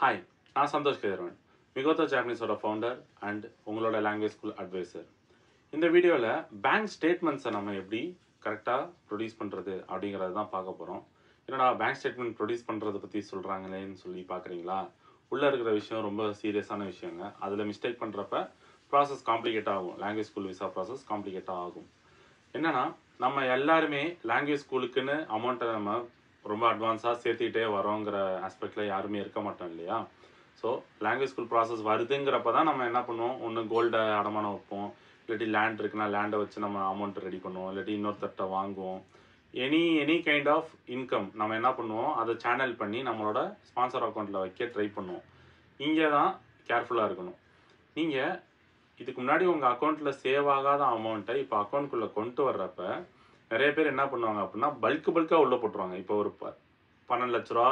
Hi, நான் சந்தோஷ் கதிரவன், மிகோத்தோ ஜாப்பனீஸோட founder and உங்களோட language school advisor. இந்த வீடியோவில் பேங்க் ஸ்டேட்மெண்ட்ஸை நம்ம எப்படி கரெக்டாக ப்ரொடியூஸ் பண்ணுறது அப்படிங்கிறது தான் பார்க்க போகிறோம். என்னடா பேங்க் ஸ்டேட்மெண்ட் ப்ரொடியூஸ் பண்ணுறதை பற்றி சொல்கிறாங்களேன்னு சொல்லி பார்க்குறீங்களா? உள்ளே இருக்கிற விஷயம் ரொம்ப சீரியஸான விஷயங்க. அதில் மிஸ்டேக் பண்ணுறப்ப ப்ராசஸ் காம்ப்ளிகேட் ஆகும். லாங்குவேஜ் ஸ்கூல் விசா ப்ராசஸ் காம்ப்ளிகேட்டாக ஆகும். என்னென்னா, நம்ம எல்லாருமே லாங்குவேஜ் ஸ்கூலுக்குன்னு அமௌண்ட்டை நம்ம ரொம்ப அட்வான்ஸாக சேர்த்துக்கிட்டே வரோங்கிற ஆஸ்பெக்டில் யாருமே இருக்க மாட்டோம் இல்லையா? ஸோ லாங்குவேஜ் ஸ்கூல் ப்ராசஸ் வருதுங்கிறப்ப தான் நம்ம என்ன பண்ணுவோம், ஒன்று கோல்டை அடமானம் வைப்போம், இல்லாட்டி லேண்ட் இருக்குன்னா லேண்டை வச்சு நம்ம அமௌண்ட் ரெடி பண்ணுவோம், இல்லாட்டி இன்னொருத்தட்ட வாங்குவோம். எனி கைண்ட் ஆஃப் இன்கம் நம்ம என்ன பண்ணுவோம், அதை சேனல் பண்ணி நம்மளோட ஸ்பான்சர் அக்கௌண்ட்டில் வைக்க ட்ரை பண்ணுவோம். இங்கே தான் கேர்ஃபுல்லாக இருக்கணும். நீங்கள் இதுக்கு முன்னாடி உங்கள் அக்கௌண்ட்டில் சேவ் ஆகாத அமௌண்ட்டை இப்போ அக்கௌண்ட்குள்ளே கொண்டு வர்றப்ப நிறைய பேர் என்ன பண்ணுவாங்க அப்படின்னா, பல்காக உள்ளே போட்டுருவாங்க. இப்போ ஒரு 12 லட்ச ரூபா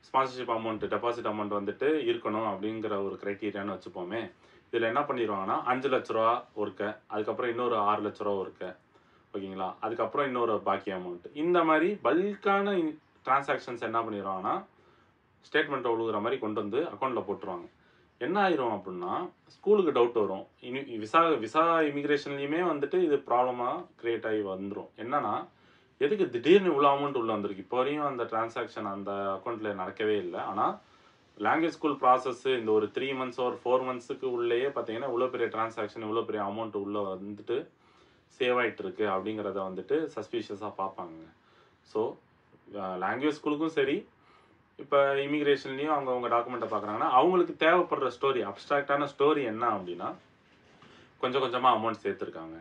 ஸ்பான்சர்ஷிப் அமௌண்ட், டெபாசிட் அமௌண்ட் வந்துட்டு இருக்கணும் அப்படிங்கிற ஒரு க்ரைட்டீரியான்னு வச்சுப்போமே. இதில் என்ன பண்ணிடுவாங்கன்னா, 5 லட்ச ரூபா ஒருக்க, அதுக்கப்புறம் இன்னொரு 6 லட்ச ரூபா ஒருக்க, ஓகேங்களா? அதுக்கப்புறம் இன்னொரு பாக்கி அமௌண்ட். இந்த மாதிரி பல்கான டிரான்சாக்ஷன்ஸ் என்ன பண்ணிடுவாங்கன்னா, ஸ்டேட்மெண்ட்டை ஒழுகுற மாதிரி கொண்டு வந்து அக்கௌண்ட்டில் போட்டுருவாங்க. என்ன ஆயிரும் அப்படின்னா, ஸ்கூலுக்கு டவுட் வரும். விசா இமிக்ரேஷன்லையுமே வந்துட்டு இது ப்ராப்ளமாக க்ரியேட் ஆகி வந்துடும். என்னன்னா, எதுக்கு திடீர்னு இவ்வளோ அமௌண்ட் உள்ளே வந்திருக்கு? இப்போ வரையும் அந்த டிரான்சாக்ஷன் அந்த அக்கௌண்ட்டில் நடக்கவே இல்லை. ஆனால் லாங்குவேஜ் ஸ்கூல் ப்ராசஸ்ஸு இந்த ஒரு 3 மந்த்ஸ் ஒரு 4 மந்த்ஸுக்கு உள்ளேயே பார்த்தீங்கன்னா, இவ்வளோ பெரிய டிரான்சாக்ஷன், இவ்வளோ பெரிய அமௌண்ட் உள்ளே வந்துட்டு சேவ் ஆகிட்டு இருக்கு அப்படிங்கிறத வந்துட்டு சஸ்பீஷியஸாக பார்ப்பாங்க. ஸோ லாங்குவேஜ் ஸ்கூலுக்கும் சரி, இப்போ இமிக்ரேஷன்லேயும் அவங்க டாக்குமெண்ட்டை பார்க்குறாங்கன்னா, அவங்களுக்கு தேவைப்படுற ஸ்டோரி, அப்ஸ்ட்ராக்டான ஸ்டோரி என்ன அப்படின்னா, கொஞ்சம் கொஞ்சமாக அமௌண்ட் சேர்த்துருக்காங்க.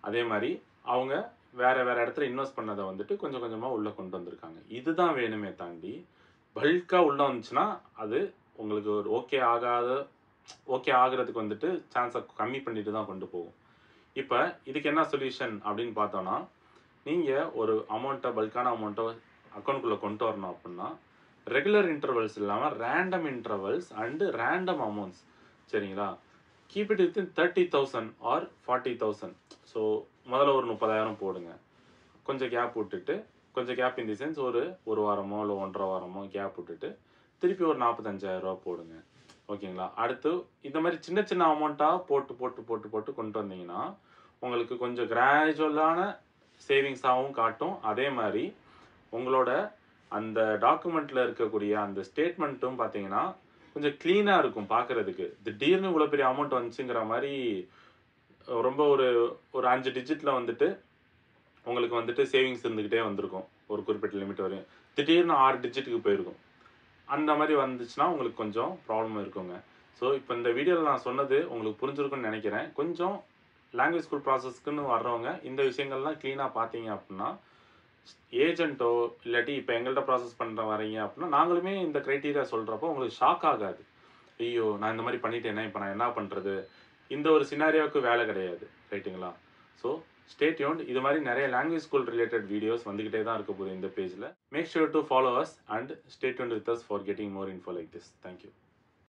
அதே மாதிரி அவங்க வேறு இடத்துல இன்வெஸ்ட் பண்ணதை வந்துட்டு கொஞ்சம் கொஞ்சமாக உள்ளே கொண்டு வந்திருக்காங்க. இதுதான் வேணுமே தாண்டி பல்காக உள்ளே வந்துச்சுன்னா அது உங்களுக்கு ஒரு ஓகே ஆகிறதுக்கு வந்துட்டு சான்ஸை கம்மி பண்ணிட்டு தான் கொண்டு போகும். இப்போ இதுக்கு என்ன சொல்யூஷன் அப்படின்னு பார்த்தோன்னா, நீங்கள் ஒரு அமௌண்ட்டை பல்கான அமௌண்ட்டை அக்கௌண்ட்குள்ளே கொண்டு வரணும் அப்படின்னா, ரெகுலர் இன்டர்வல்ஸ் இல்லாமல் random intervals and random amounts, சரிங்களா? Keep it within 30,000 or 40,000. So முதல்ல ஒரு 30,000 போடுங்க. கொஞ்சம் கேப் விட்டுட்டு, கொஞ்சம் கேப் இன் தி சென்ஸ் ஒரு வாரமோ இல்லை 1.5 வாரமோ கேப் விட்டுட்டு திருப்பி ஒரு 45,000 போடுங்க, ஓகேங்களா? அடுத்து இந்த மாதிரி சின்ன சின்ன அமௌண்ட்டாக போட்டு கொண்டு வந்தீங்கன்னா உங்களுக்கு கொஞ்சம் கிராஜுவலான சேவிங்ஸாகவும் காட்டும். அதே மாதிரி உங்களோட அந்த டாக்குமெண்ட்டில் இருக்கக்கூடிய அந்த ஸ்டேட்மெண்ட்டும் பார்த்தீங்கன்னா கொஞ்சம் க்ளீனாக இருக்கும் பார்க்குறதுக்கு. திடீர்னு இவ்வளோ பெரிய அமௌண்ட் வந்துச்சுங்கிற மாதிரி ரொம்ப ஒரு 5 டிஜிட்டில் வந்துட்டு உங்களுக்கு வந்துட்டு சேவிங்ஸ் இருந்துக்கிட்டே வந்திருக்கும் ஒரு குறிப்பிட்ட லிமிட் வரையும். திடீர்னு 6 டிஜிட்டுக்கு போயிருக்கும். அந்த மாதிரி வந்துச்சுன்னா உங்களுக்கு கொஞ்சம் ப்ராப்ளம் இருக்குங்க. ஸோ இப்போ இந்த வீடியோவில் நான் சொன்னது உங்களுக்கு புரிஞ்சிருக்குன்னு நினைக்கிறேன். கொஞ்சம் லாங்குவேஜ் ஸ்கூல் ப்ராசஸ்க்குன்னு வர்றவங்க இந்த விஷயங்கள்லாம் க்ளீனாக பார்த்தீங்க அப்படின்னா, ஏஜென்ட்டோ இல்லாட்டி இப்போ எங்கள்கிட்ட ப்ராசஸ் பண்ணுற வரீங்க அப்படின்னா, நாங்களுமே இந்த க்ரைட்டீரியா சொல்கிறப்போ உங்களுக்கு ஷாக் ஆகாது. ஐயோ, நான் இந்த மாதிரி பண்ணிட்டேனே, இப்போ நான் என்ன பண்ணுறது? இந்த ஒரு சினாரியோவுக்கு வேலை கிடையாது, ரைட்டுங்களா? So stay tuned. இது மாதிரி நிறைய லாங்குவேஜ் ஸ்கூல் ரிலேட்டட் வீடியோஸ் வந்துக்கிட்டே தான் இருக்க போகுது இந்த பேஜில். Make sure to follow us and stay tuned with us for getting more info like this. Thank you.